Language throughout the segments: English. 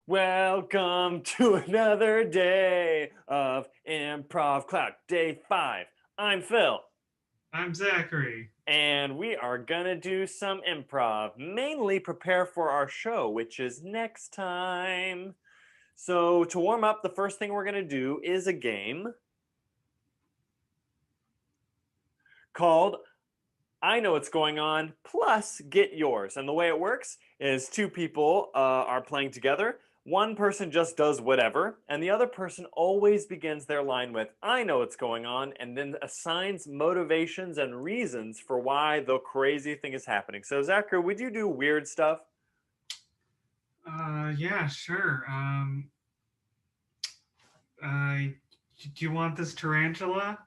Welcome to another day of Improv Cloud, day 5. I'm Phil, I'm Zachary. and we are gonna do some improv, mainly prepare for our show, which is next time. So, to warm up, the first thing we're gonna do is a game called I Know What's Going On plus Get Yours. And the way it works is two people are playing together. One person just does whatever, and the other person always begins their line with, I know what's going on, and then assigns motivations and reasons for why the crazy thing is happening. So, Zachary, would you do weird stuff? Yeah, sure. Uh, do you want this tarantula?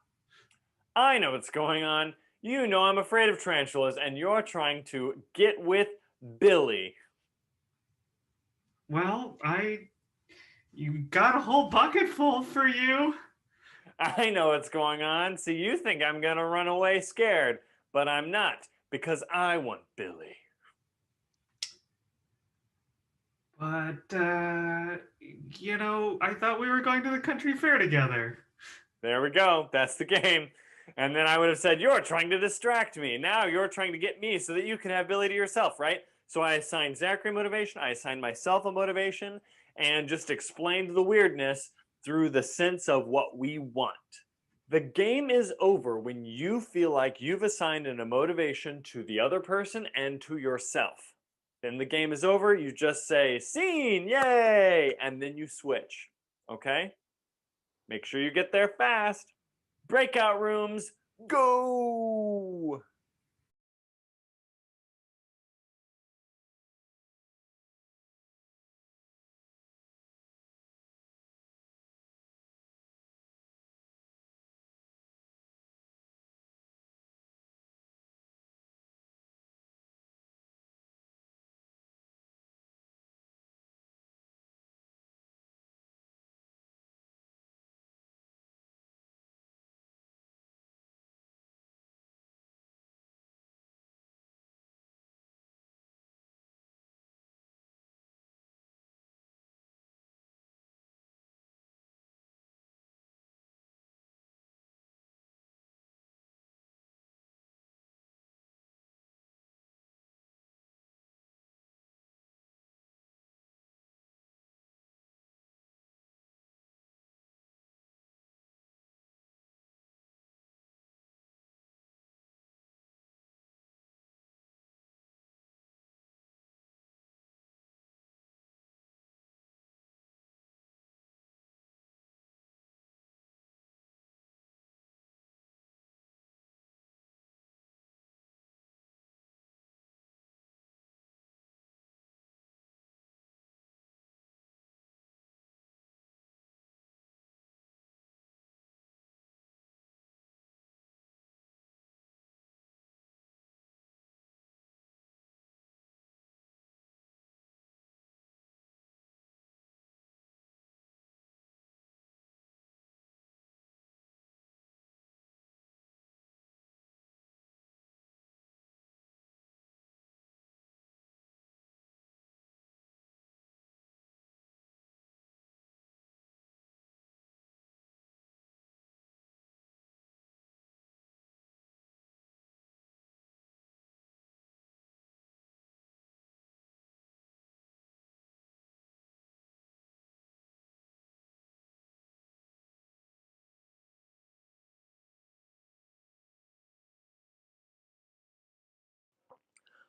I know what's going on. You know I'm afraid of tarantulas, and you're trying to get with Billy. Well, you got a whole bucket full for you. I know what's going on. So you think I'm gonna run away scared, but I'm not because I want Billy. But, I thought we were going to the country fair together. There we go. That's the game. And then I would have said, you're trying to distract me. Now you're trying to get me so that you can have Billy to yourself, right? So I assigned Zachary motivation, I assigned myself a motivation, and just explained the weirdness through the sense of what we want. The game is over when you feel like you've assigned a motivation to the other person and to yourself. Then the game is over, you just say, scene, yay, and then you switch. Okay? Make sure you get there fast. Breakout rooms, go!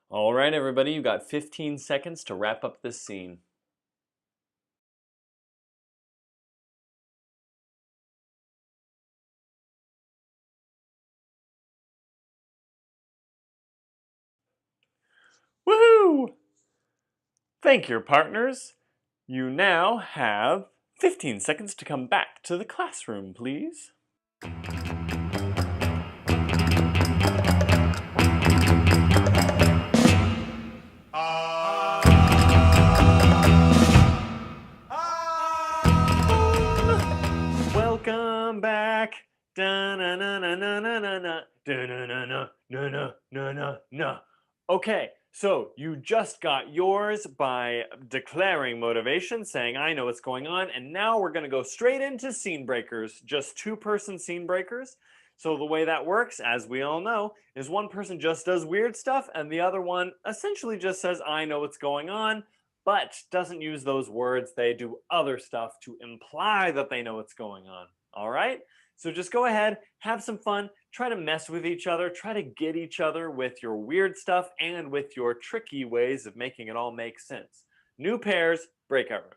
All right, everybody, you got 15 seconds to wrap up this scene. Woohoo! Thank your partners. You now have 15 seconds to come back to the classroom, please. Welcome back. Da-na-na-na-na-na-na. Da-na-na-na-na-na-na-na. Okay, So you just got yours by declaring motivation, saying, I know what's going on. And now we're going to go straight into scene breakers, just two-person scene breakers. So the way that works, as we all know, is one person just does weird stuff and the other one essentially just says, I know what's going on, but doesn't use those words. They do other stuff to imply that they know what's going on. All right? So just go ahead, have some fun, try to mess with each other, try to get each other with your weird stuff and with your tricky ways of making it all make sense. New pairs, breakout room.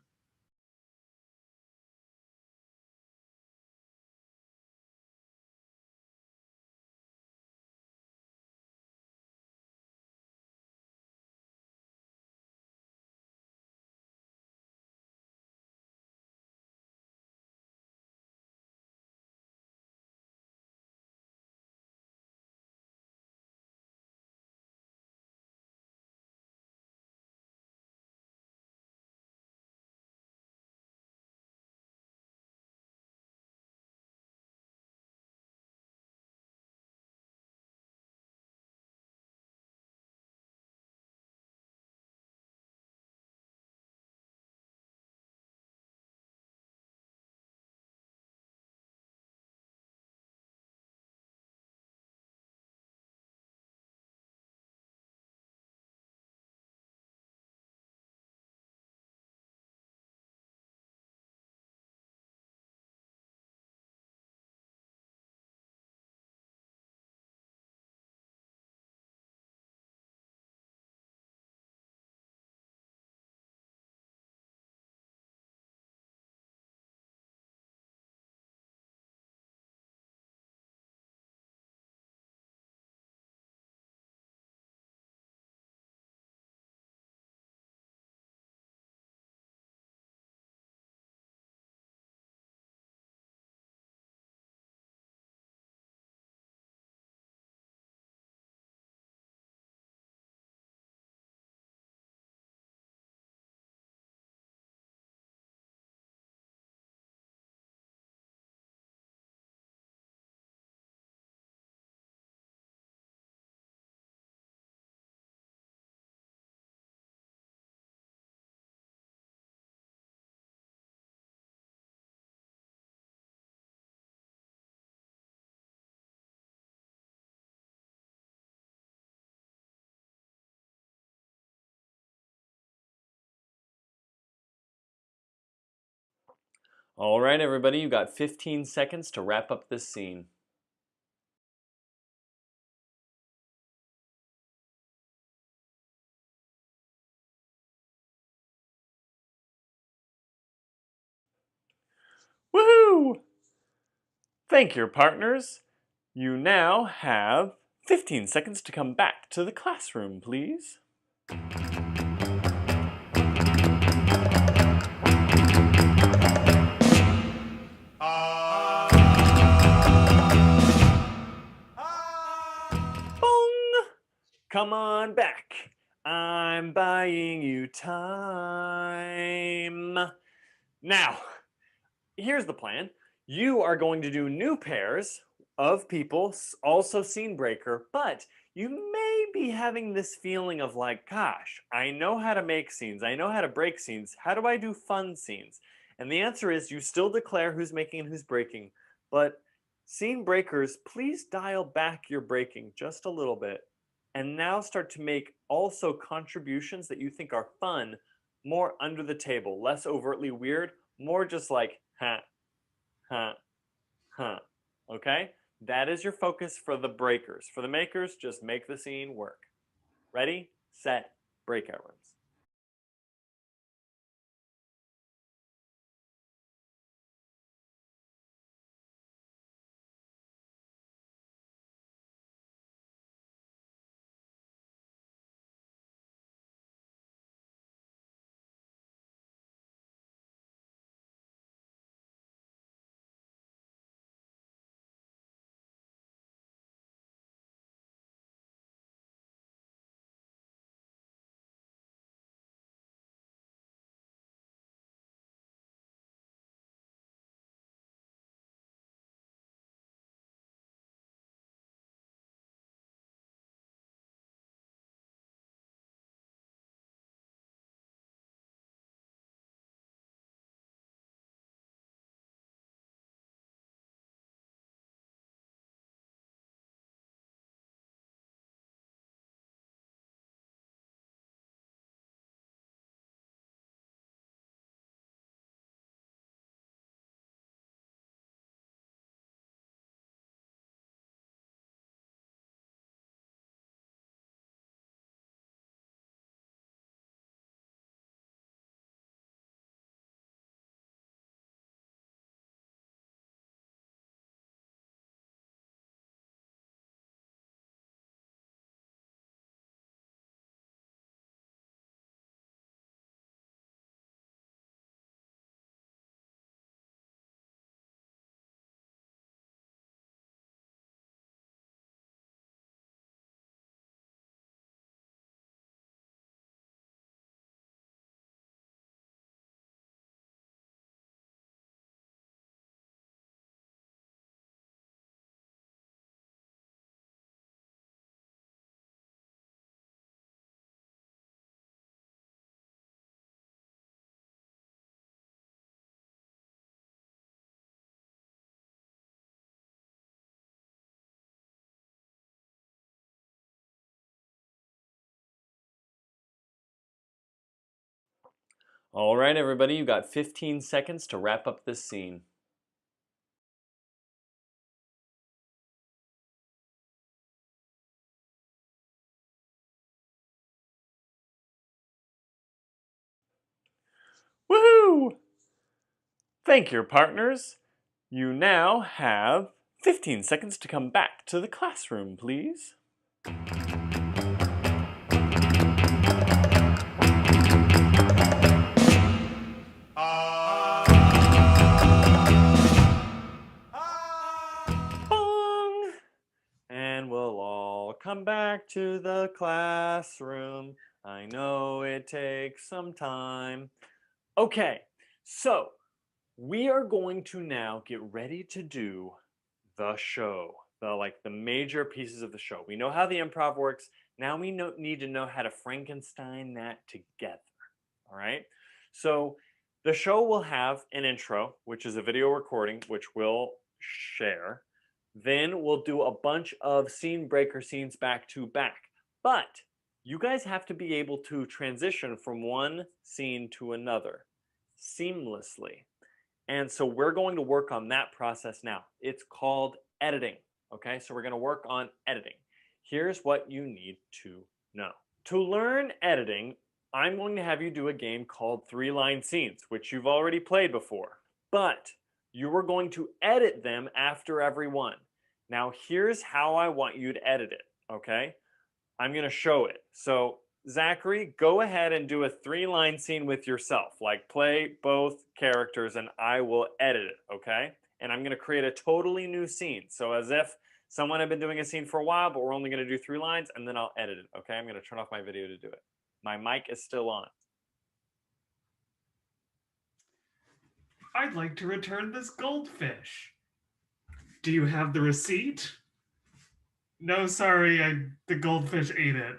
All right, everybody, you got 15 seconds to wrap up this scene. Woohoo! Thank your partners. You now have 15 seconds to come back to the classroom, please. Bong! Come on back. I'm buying you time. Now, here's the plan. You are going to do new pairs of people, also scene breaker, but you may be having this feeling of like, gosh, I know how to make scenes. I know how to break scenes. How do I do fun scenes? And the answer is you still declare who's making and who's breaking, but scene breakers, please dial back your breaking just a little bit and now start to make also contributions that you think are fun, more under the table, less overtly weird, more just like, huh, huh. Okay? That is your focus for the breakers. For the makers, just make the scene work. Ready, set, breakout rooms. All right, everybody, you got 15 seconds to wrap up this scene. Woohoo! Thank your partners. You now have 15 seconds to come back to the classroom, please. Bong! And we'll all come back to the classroom. I know it takes some time. Okay, so we are going to now get ready to do the show, the major pieces of the show. We know how the improv works. Now we need to know how to Frankenstein that together. All right. So the show will have an intro, which is a video recording, which we'll share. Then we'll do a bunch of scene breaker scenes back to back. But you guys have to be able to transition from one scene to another seamlessly. And so we're going to work on that process now. It's called editing. Okay, so we're going to work on editing. Here's what you need to know. To learn editing, I'm going to have you do a game called 3-line scenes, which you've already played before. But you are going to edit them after every one. Now, here's how I want you to edit it. Okay, I'm going to show it. So Zachary, go ahead and do a 3-line scene with yourself. Like play both characters and I will edit it, okay? And I'm gonna create a totally new scene. So as if someone had been doing a scene for a while, but we're only gonna do 3 lines and then I'll edit it, okay? I'm gonna turn off my video to do it. My mic is still on. I'd like to return this goldfish. Do you have the receipt? No, sorry, the goldfish ate it.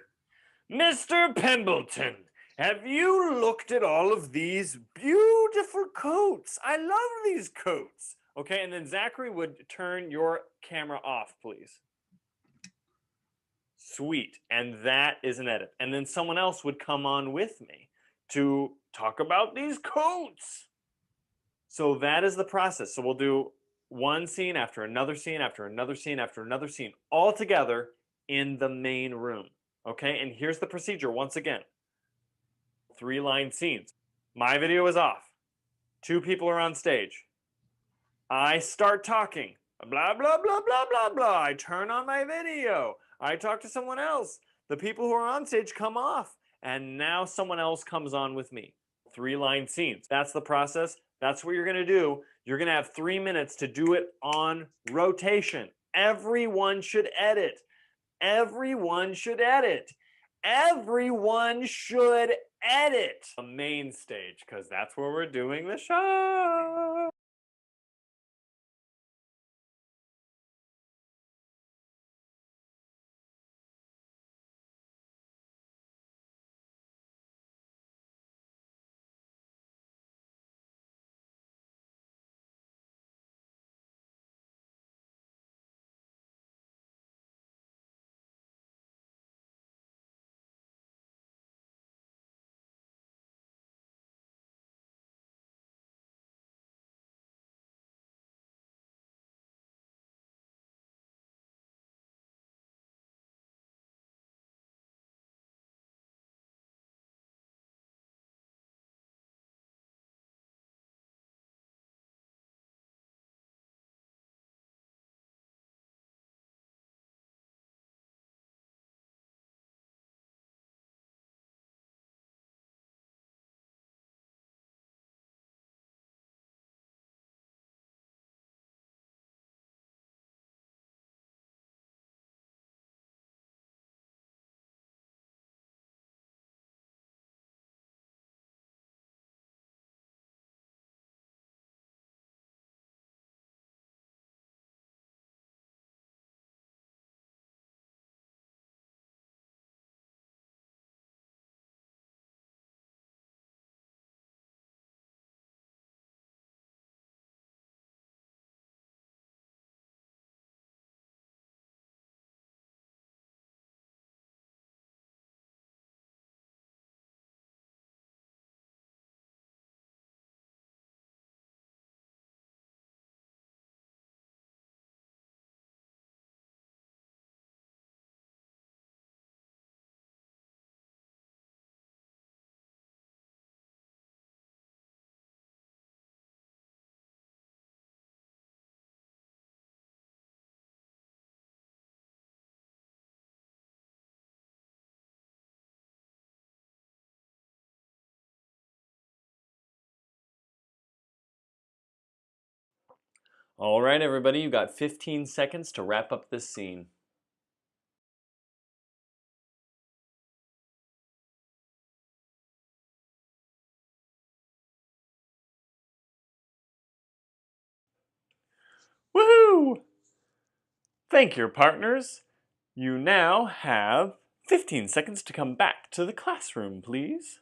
Mr. Pembleton, have you looked at all of these beautiful coats? I love these coats. Okay, and then Zachary would turn your camera off, please. Sweet. And that is an edit. And then someone else would come on with me to talk about these coats. So that is the process. So we'll do one scene after another scene after another scene after another scene, all together in the main room. Okay, and here's the procedure once again. 3-line scenes. My video is off. 2 people are on stage. I start talking. Blah, blah, blah, blah, blah, blah. I turn on my video. I talk to someone else. The people who are on stage come off. And now someone else comes on with me. 3-line scenes. That's the process. That's what you're going to do. You're going to have 3 minutes to do it on rotation. Everyone should edit. Everyone should edit. Everyone should edit. The main stage, because that's where we're doing the show. All right, everybody, you got 15 seconds to wrap up this scene. Woohoo! Thank your partners. You now have 15 seconds to come back to the classroom, please.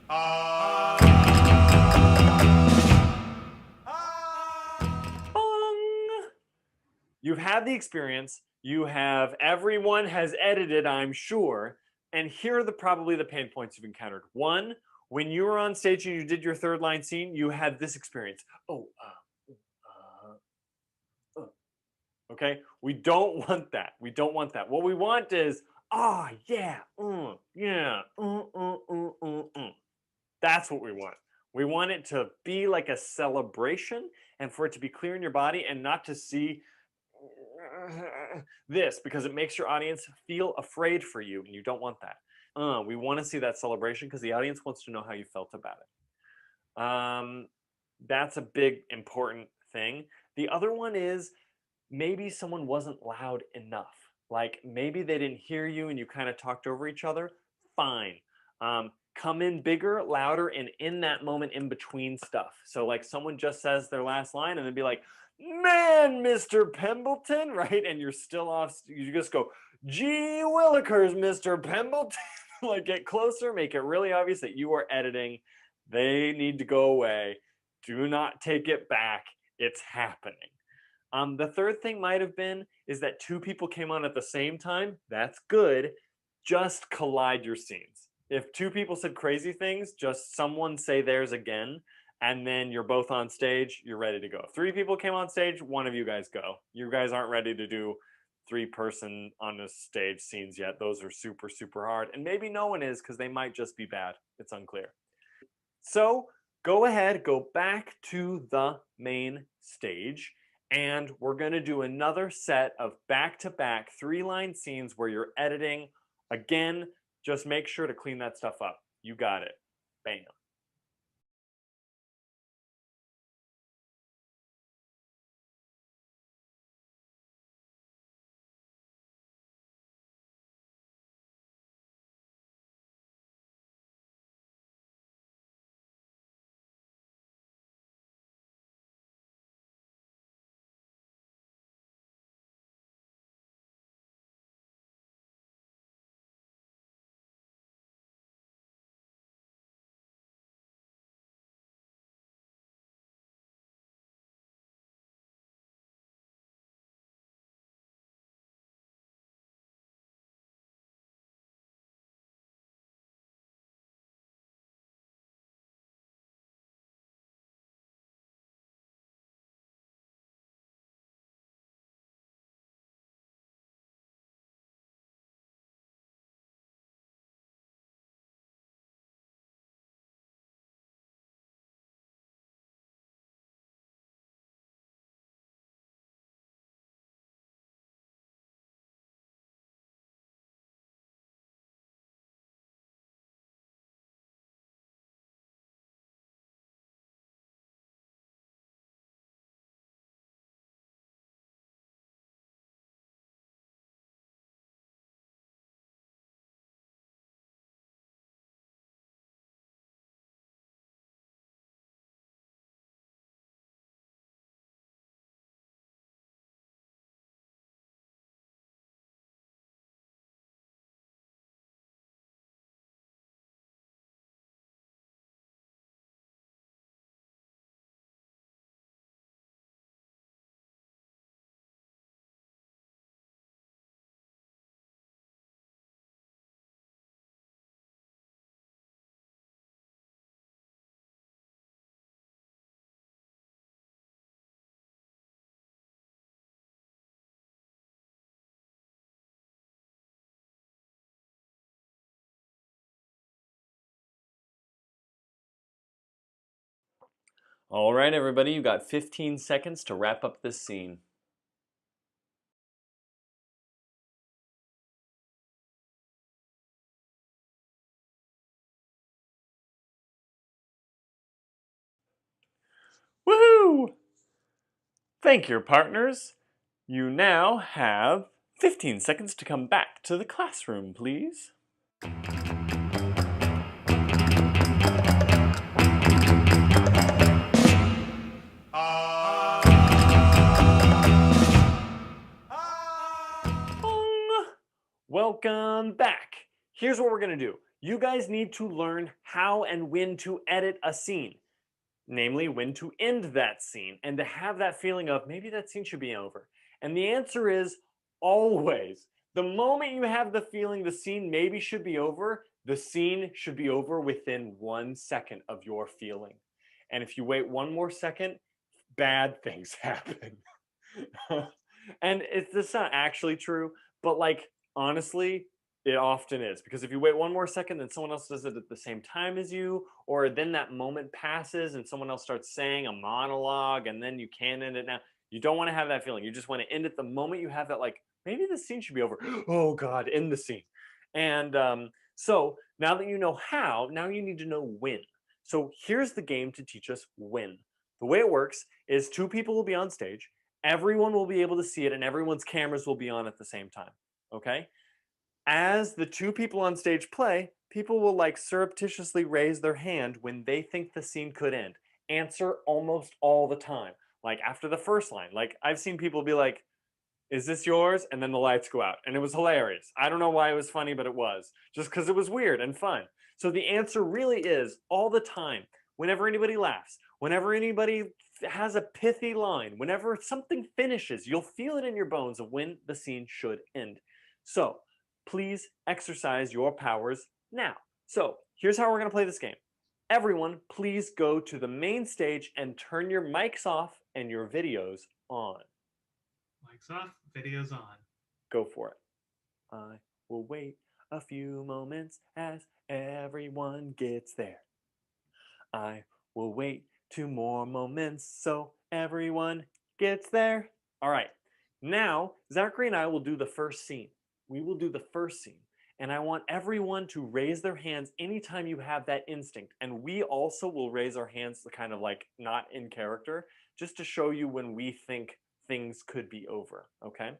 Bong! You've had the experience. Everyone has edited, I'm sure. And here are probably the pain points you've encountered. One, when you were on stage and you did your third line scene, you had this experience. Okay? We don't want that. We don't want that. What we want is, yeah, yeah, That's what we want. We want it to be like a celebration and for it to be clear in your body and not to see this because it makes your audience feel afraid for you and you don't want that. We want to see that celebration because the audience wants to know how you felt about it. That's a big important thing. The other one is maybe someone wasn't loud enough. Like maybe they didn't hear you and you kind of talked over each other. Fine. Come in bigger, louder, and in that moment in between stuff. So like someone just says their last line and then be like, "Man, Mr. Pembleton," right? And you're still off. You just go, "Gee Willikers, Mr. Pembleton." Like get closer, make it really obvious that you are editing. They need to go away. Do not take it back. It's happening. The third thing might have been is that two people came on at the same time. That's good. Just collide your scenes. If two people said crazy things, just someone say theirs again, and then you're both on stage, you're ready to go. If three people came on stage, one of you guys go. You guys aren't ready to do three-person on the stage scenes yet. Those are super, super hard. And maybe no one is because they might just be bad. It's unclear. So go ahead, go back to the main stage, and we're going to do another set of back-to-back three-line scenes where you're editing. Again, just make sure to clean that stuff up. You got it. Bam. All right, everybody, you got 15 seconds to wrap up this scene. Woohoo! Thank you, partners. You now have 15 seconds to come back to the classroom, please. Bong! Welcome back. Here's what we're going to do. You guys need to learn how and when to edit a scene. Namely, when to end that scene and to have that feeling of maybe that scene should be over. And the answer is always. The moment you have the feeling the scene maybe should be over, the scene should be over within 1 second of your feeling. And if you wait one more second, bad things happen. And it's not actually true, but like honestly, it often is, because if you wait one more second, then someone else does it at the same time as you, or then that moment passes and someone else starts saying a monologue and then you can end it now. You don't want to have that feeling. You just want to end it the moment you have that, like, maybe the scene should be over. Oh God, end the scene. And so now that you know how, now you need to know when. So here's the game to teach us when. The way it works is two people will be on stage, everyone will be able to see it, and everyone's cameras will be on at the same time. Okay? As the two people on stage play, people will like surreptitiously raise their hand when they think the scene could end. Answer almost all the time. Like after the first line, like I've seen people be like, "Is this yours?" And then the lights go out. And it was hilarious. I don't know why it was funny, but it was. Just because it was weird and fun. So the answer really is all the time. Whenever anybody laughs, whenever anybody has a pithy line, whenever something finishes, you'll feel it in your bones of when the scene should end. So please exercise your powers now. So here's how we're going to play this game. Everyone, please go to the main stage and turn your mics off and your videos on. Mics off, videos on. Go for it. I will wait a few moments as everyone gets there. I will wait 2 more moments so everyone gets there. All right. Now, Zachary and I will do the first scene. We will do the first scene. And I want everyone to raise their hands anytime you have that instinct. And we also will raise our hands kind of like not in character, just to show you when we think things could be over. Okay?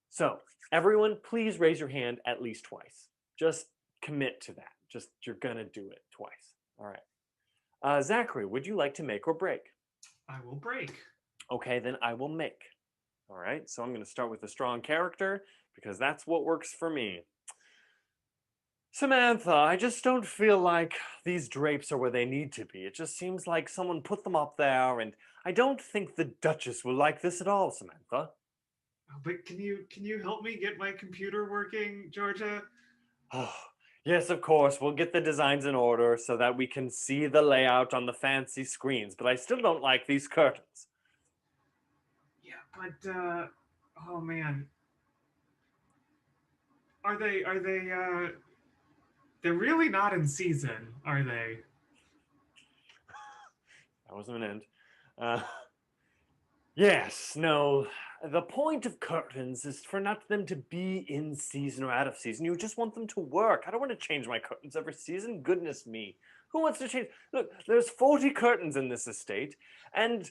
So, everyone, please raise your hand at least twice. Just commit to that. Just you're gonna do it twice. All right. Zachary, would you like to make or break? I will break. Okay, then I will make. All right, so I'm going to start with a strong character because that's what works for me. Samantha, I just don't feel like these drapes are where they need to be. It just seems like someone put them up there, and I don't think the Duchess will like this at all, Samantha. Oh, but can you help me get my computer working, Georgia? Oh, yes, of course. We'll get the designs in order so that we can see the layout on the fancy screens, but I still don't like these curtains. Yeah, but oh man. Are they they're really not in season, are they? That wasn't an end. Uh, yes, no. The point of curtains is for not them to be in season or out of season. You just want them to work. I don't want to change my curtains every season. Goodness me. Who wants to change? Look, there's 40 curtains in this estate, and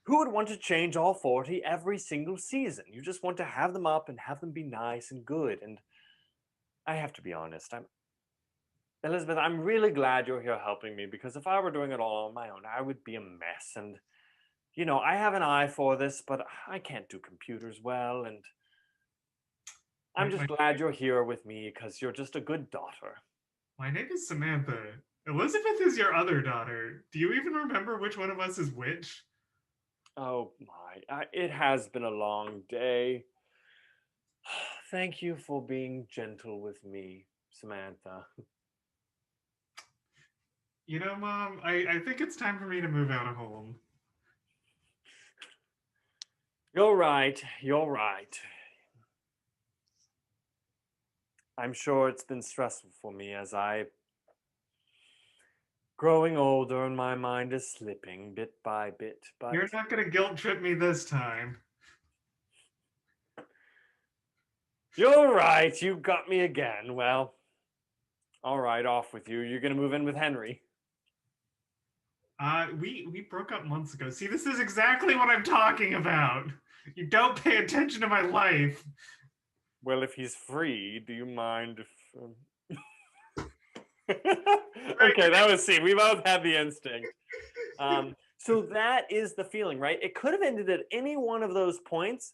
who would want to change all 40 every single season? You just want to have them up and have them be nice and good. And I have to be honest, Elizabeth, I'm really glad you're here helping me, because if I were doing it all on my own, I would be a mess. And, you know, I have an eye for this, but I can't do computers well. And I'm My just my, glad you're here with me because you're just a good daughter. my name is Samantha. Elizabeth is your other daughter. Do you even remember which one of us is which? Oh my, it has been a long day. Thank you for being gentle with me, Samantha. You know, Mom, I think it's time for me to move out of home. You're right, you're right. I'm sure it's been stressful for me as I growing older and my mind is slipping bit by bit, but You're not gonna guilt trip me this time. you're right, you got me again. Well, all right, off with you. You're gonna move in with Henry. We broke up months ago. See, this is exactly what I'm talking about. You don't pay attention to my life. Well, if he's free, do you mind if... Okay, that was C. We both had the instinct. So that is the feeling, right? It could have ended at any one of those points,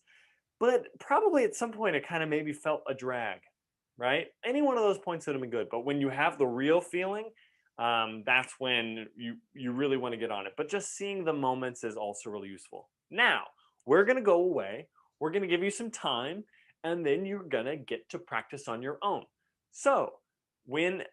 but probably at some point it kind of maybe felt a drag, right? Any one of those points would have been good. But when you have the real feeling, that's when you really want to get on it. But just seeing the moments is also really useful. Now, we're going to go away. We're going to give you some time, and then you're going to get to practice on your own. So when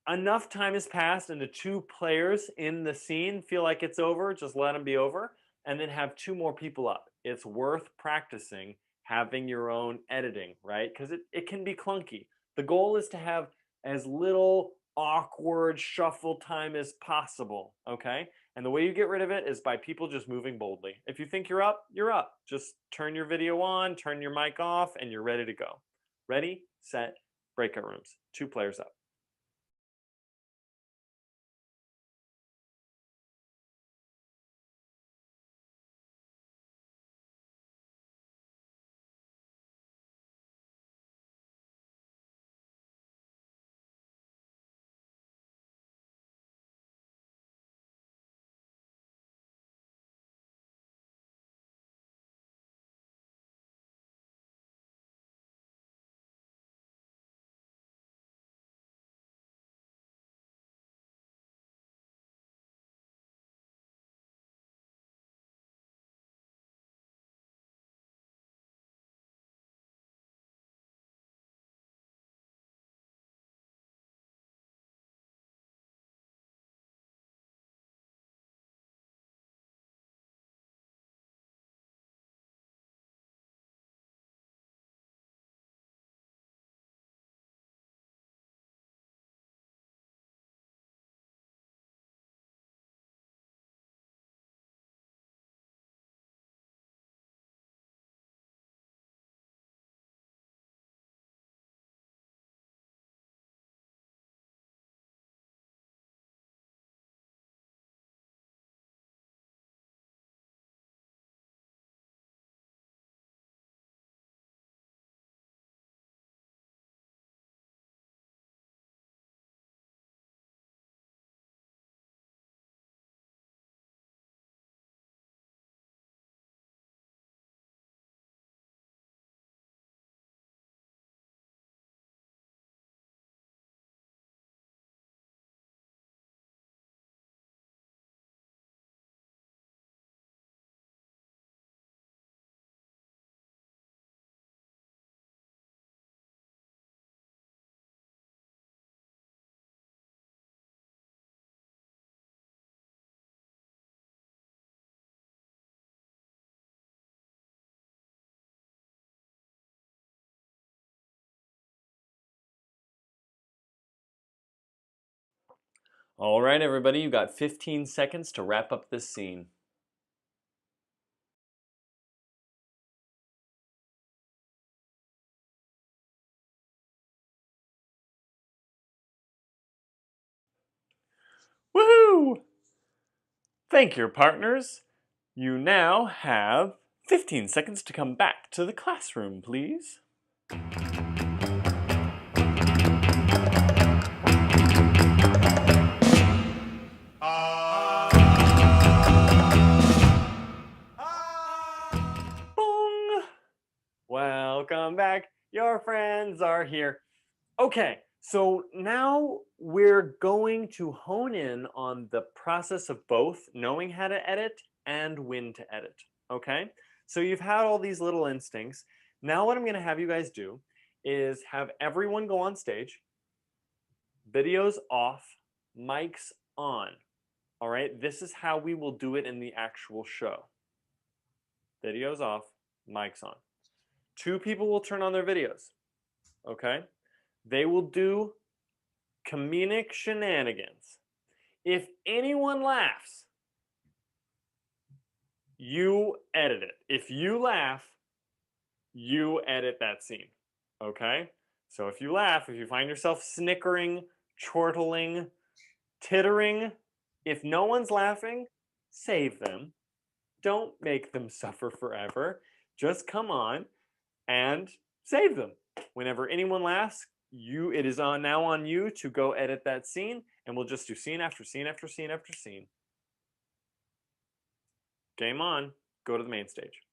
enough time has passed and the two players in the scene feel like it's over, just let them be over, and then have two more people up. It's worth practicing having your own editing, right? Because it can be clunky. The goal is to have as little awkward shuffle time as possible, okay? And the way you get rid of it is by people just moving boldly. If you think you're up, you're up. Just turn your video on, turn your mic off, and you're ready to go. Ready, set, breakout rooms. Two players up. All right, everybody, you got 15 seconds to wrap up this scene. Woohoo! Thank you, partners. You now have 15 seconds to come back to the classroom, please. Boom! Welcome back. Your friends are here. Okay, so now we're going to hone in on the process of both knowing how to edit and when to edit. Okay, so you've had all these little instincts. Now, what I'm going to have you guys do is have everyone go on stage, videos off, mics on. All right, this is how we will do it in the actual show. Videos off, mics on. Two people will turn on their videos. Okay, they will do comedic shenanigans. If anyone laughs, you edit it. If you laugh, you edit that scene. Okay? So if you laugh, if you find yourself snickering, chortling, tittering, If no one's laughing, save them. Don't make them suffer forever. Just come on and save them. Whenever anyone laughs, it is now on you to go edit that scene, and we'll just do scene after scene after scene after scene. Game on. Go to the main stage.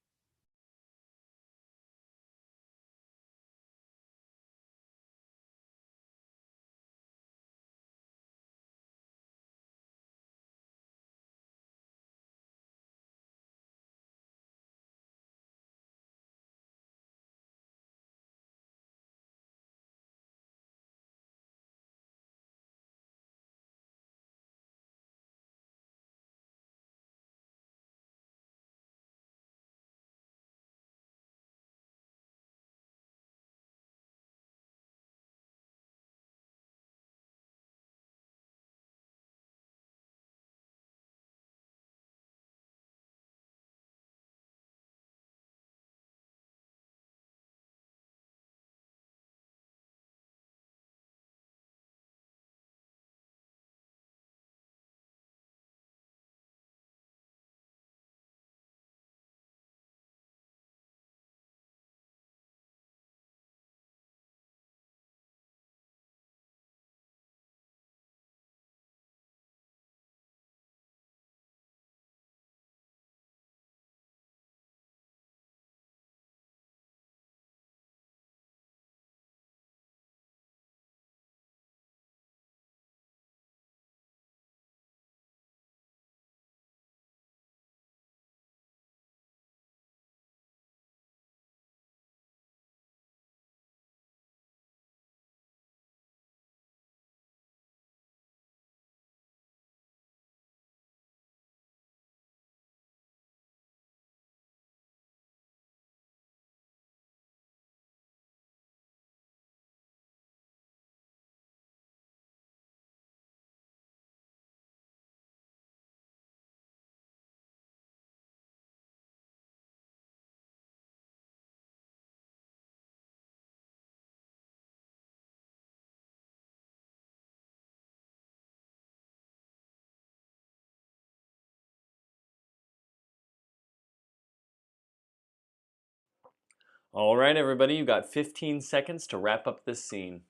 All right, everybody, you got 15 seconds to wrap up this scene.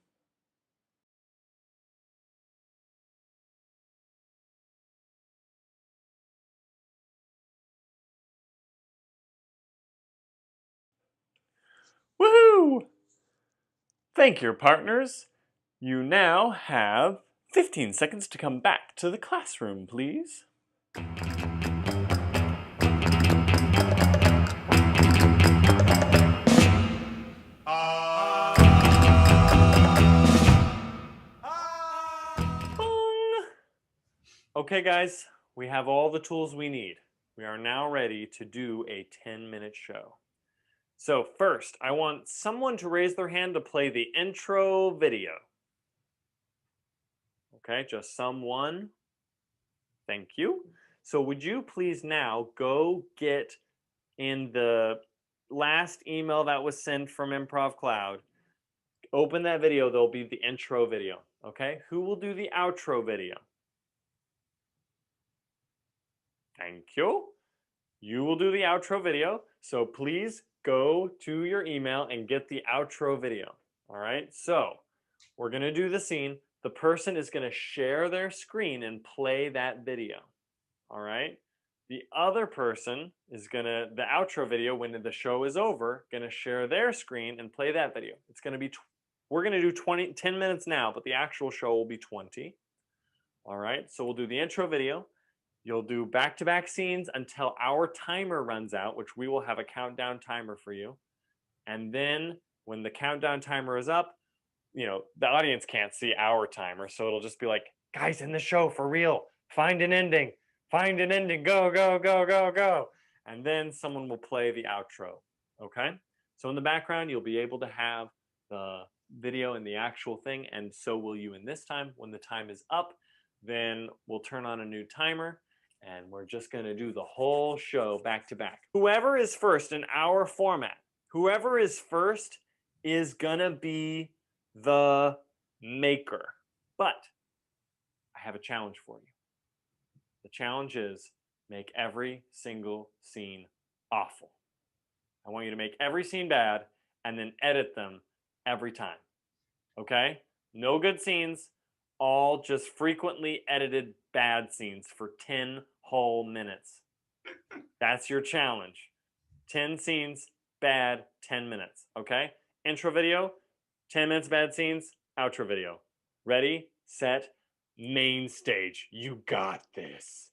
Woohoo! Thank your partners. You now have 15 seconds to come back to the classroom, please. Okay, guys, we have all the tools we need. We are now ready to do a 10-minute show. So first, I want someone to raise their hand to play the intro video. Okay, just someone. Thank you. So would you please now go get in the last email that was sent from Improv Cloud, open that video, there'll be the intro video, okay? Who will do the outro video? Thank you. You will do the outro video, so please go to your email and get the outro video, all right? So we're gonna do the scene. The person is gonna share their screen and play that video, all right? The other person is gonna, the outro video, when the show is over, gonna share their screen and play that video. It's gonna be, we're gonna do 10 minutes now, but the actual show will be 20. All right, so we'll do the intro video. You'll do back-to-back scenes until our timer runs out, which we will have a countdown timer for you. And then when the countdown timer is up, you know, the audience can't see our timer, so it'll just be like, guys, in the show, for real, find an ending, go, go, go, go, go. And then someone will play the outro, okay? So in the background, you'll be able to have the video and the actual thing, and so will you in this time. When the time is up, then we'll turn on a new timer, and we're just gonna do the whole show back to back. Whoever is first in our format, whoever is first is gonna be the maker. But I have a challenge for you. The challenge is make every single scene awful. I want you to make every scene bad and then edit them every time. Okay? No good scenes, all just frequently edited bad scenes for 10 whole minutes. That's your challenge. 10 scenes, bad, 10 minutes. Okay? Intro video, 10 minutes bad scenes, outro video. Ready, set, main stage. You got this.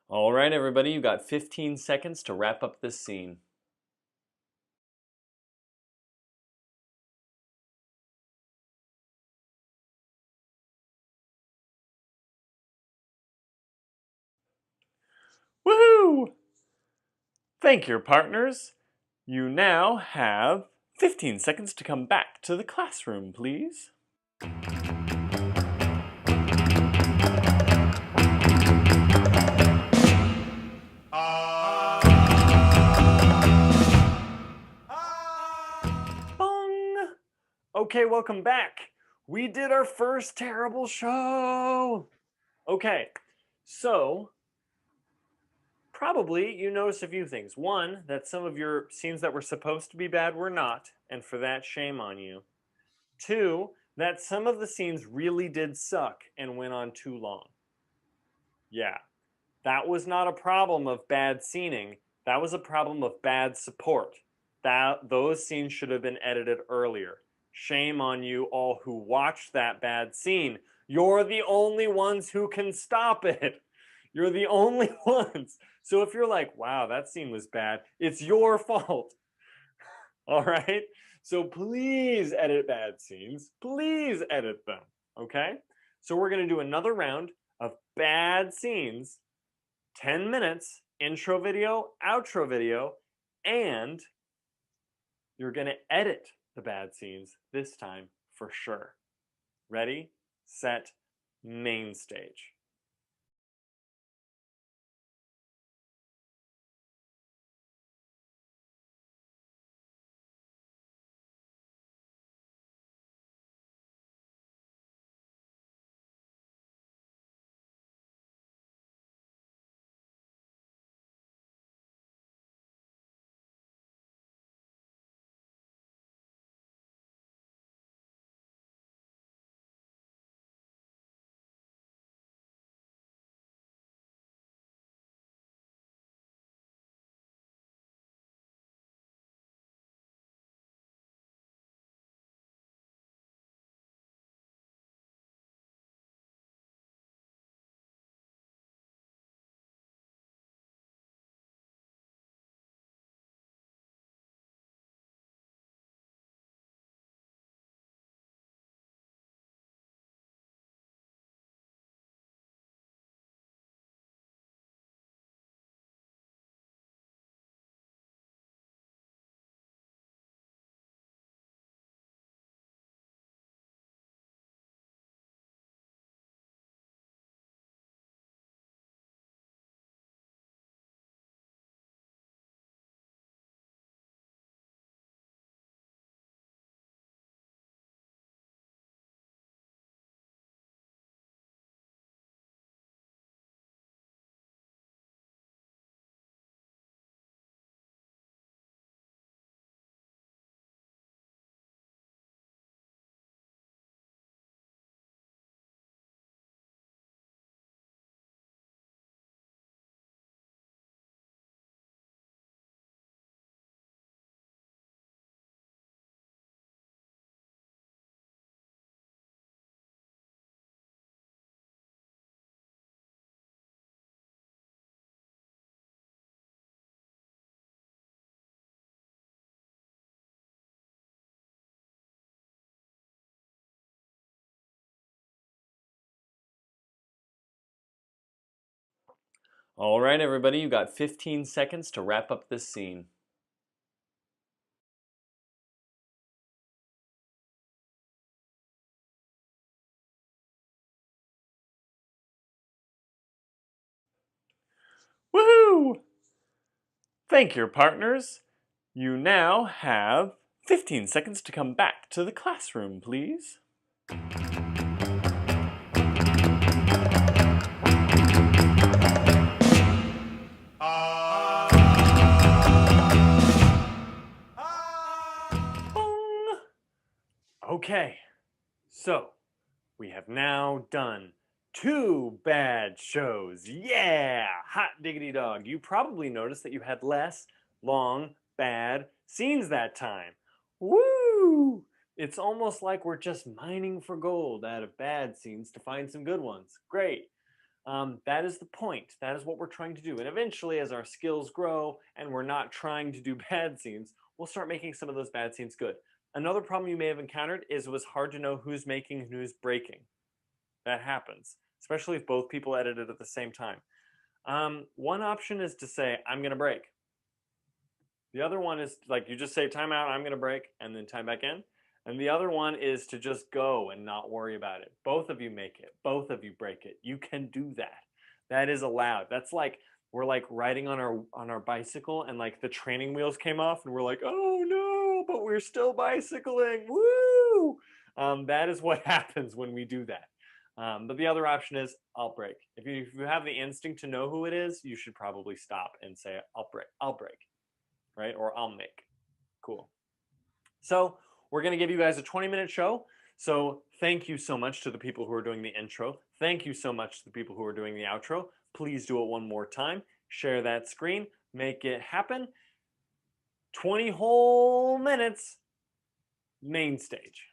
All right, everybody, you got 15 seconds to wrap up this scene. Woohoo! Thank your partners. You now have 15 seconds to come back to the classroom, please. Bong! Okay, welcome back. We did our first terrible show. Okay, so probably you noticed a few things. One, that some of your scenes that were supposed to be bad were not, and for that, shame on you. Two, that some of the scenes really did suck and went on too long. Yeah, that was not a problem of bad scening. That was a problem of bad support. Those scenes should have been edited earlier. Shame on you all who watched that bad scene. You're the only ones who can stop it. You're the only ones. So if you're like, wow, that scene was bad, it's your fault. All right? So please edit bad scenes. Please edit them. Okay? So we're going to do another round of bad scenes, 10 minutes, intro video, outro video, and you're going to edit the bad scenes this time for sure. Ready, set, main stage. All right, everybody, you got 15 seconds to wrap up this scene. Woohoo! Thank your partners. You now have 15 seconds to come back to the classroom, please. Bong! Okay, so we have now done 2 bad shows. Yeah! Hot diggity dog. You probably noticed that you had less long, bad scenes that time. Woo! It's almost like we're just mining for gold out of bad scenes to find some good ones. Great. That is the point. That is what we're trying to do. And eventually, as our skills grow and we're not trying to do bad scenes, we'll start making some of those bad scenes good. Another problem you may have encountered is it was hard to know who's making and who's breaking. That happens, especially if both people edited at the same time. One option is to say, I'm going to break. The other one is like you just say timeout, I'm going to break, and then time back in. And the other one is to just go and not worry about it. Both of you make it. Both of you break it. You can do that. That is allowed. That's like we're like riding on our bicycle and like the training wheels came off and we're like, oh no, but we're still bicycling. Woo! That is what happens when we do that. But the other option is I'll break. If you have the instinct to know who it is, you should probably stop and say I'll break. I'll break, right? Or I'll make. Cool. So we're going to give you guys a 20-minute show. So thank you so much to the people who are doing the intro. Thank you so much to the people who are doing the outro. Please do it one more time. Share that screen. Make it happen. 20 whole minutes. Main stage.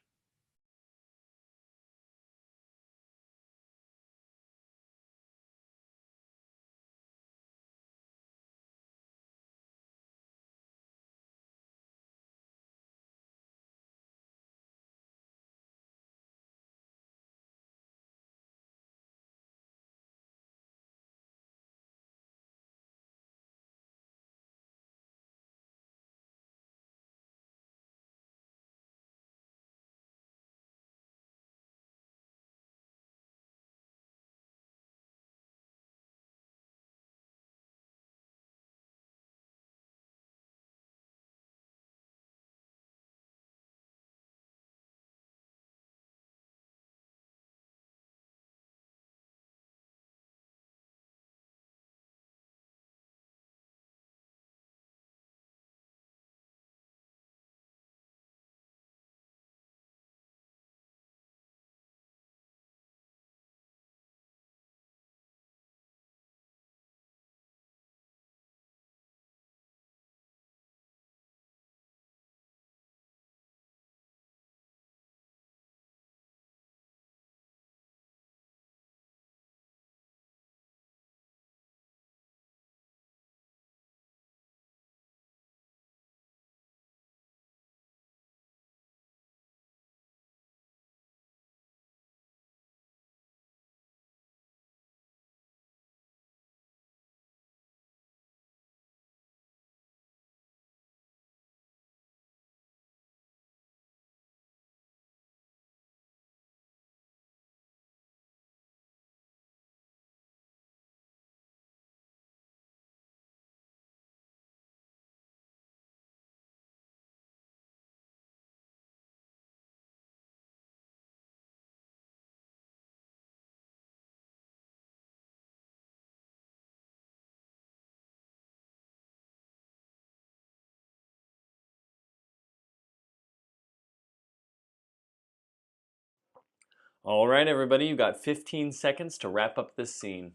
All right, everybody, you got 15 seconds to wrap up this scene.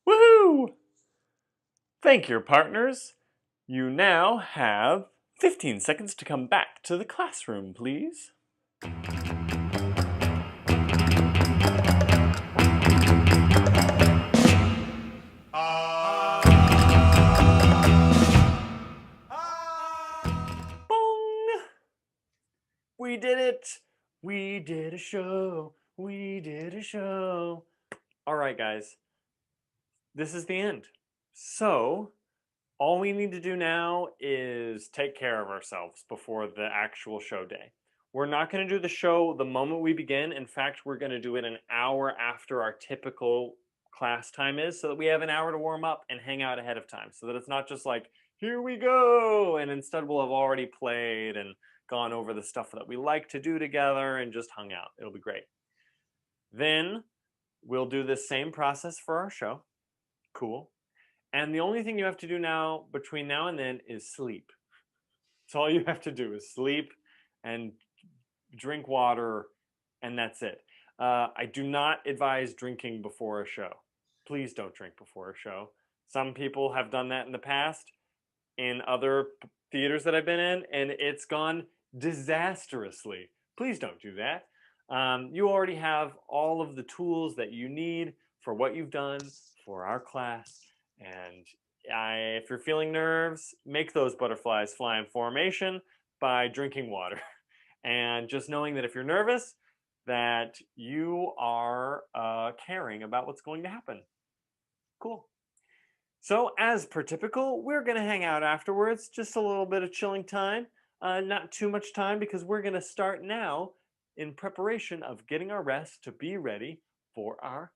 Woohoo! Thank your partners. You now have 15 seconds to come back to the classroom, please. Bong! We did it! We did a show! We did a show! All right, guys. This is the end. So, all we need to do now is take care of ourselves before the actual show day. We're not going to do the show the moment we begin. In fact, we're going to do it an hour after our typical class time is so that we have an hour to warm up and hang out ahead of time so that it's not just like, here we go. And instead, we'll have already played and gone over the stuff that we like to do together and just hung out. It'll be great. Then we'll do the same process for our show. Cool. And the only thing you have to do now between now and then is sleep. So all you have to do is sleep and drink water, and that's it. I do not advise drinking before a show. Please don't drink before a show. Some people have done that in the past in other theaters that I've been in, and it's gone disastrously. Please don't do that. You already have all of the tools that you need for what you've done for our class. And if you're feeling nerves, make those butterflies fly in formation by drinking water. And just knowing that if you're nervous, that you are caring about what's going to happen. Cool. So, as per typical, we're going to hang out afterwards, just a little bit of chilling time. Not too much time because we're going to start now in preparation of getting our rest to be ready for our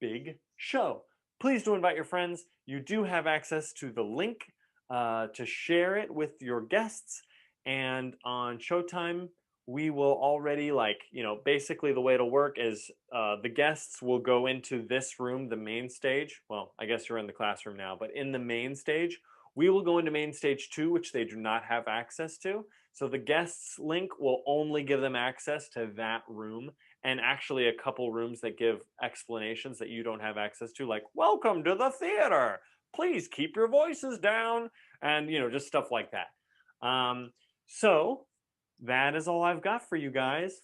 big show. Please do invite your friends. You do have access to the link to share it with your guests. And on Showtime, we will already, basically the way it'll work is the guests will go into this room, the main stage. Well, I guess you're in the classroom now, but in the main stage, we will go into main stage 2, which they do not have access to. So the guests link will only give them access to that room, and actually a couple rooms that give explanations that you don't have access to, like, welcome to the theater, please keep your voices down, and just stuff like that. So that is all I've got for you guys.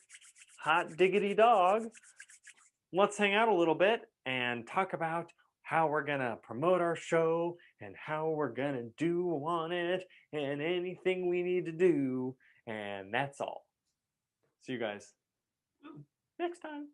Hot diggity dog. Let's hang out a little bit and talk about how we're gonna promote our show and how we're gonna do on it and anything we need to do. And that's all. See you guys next time.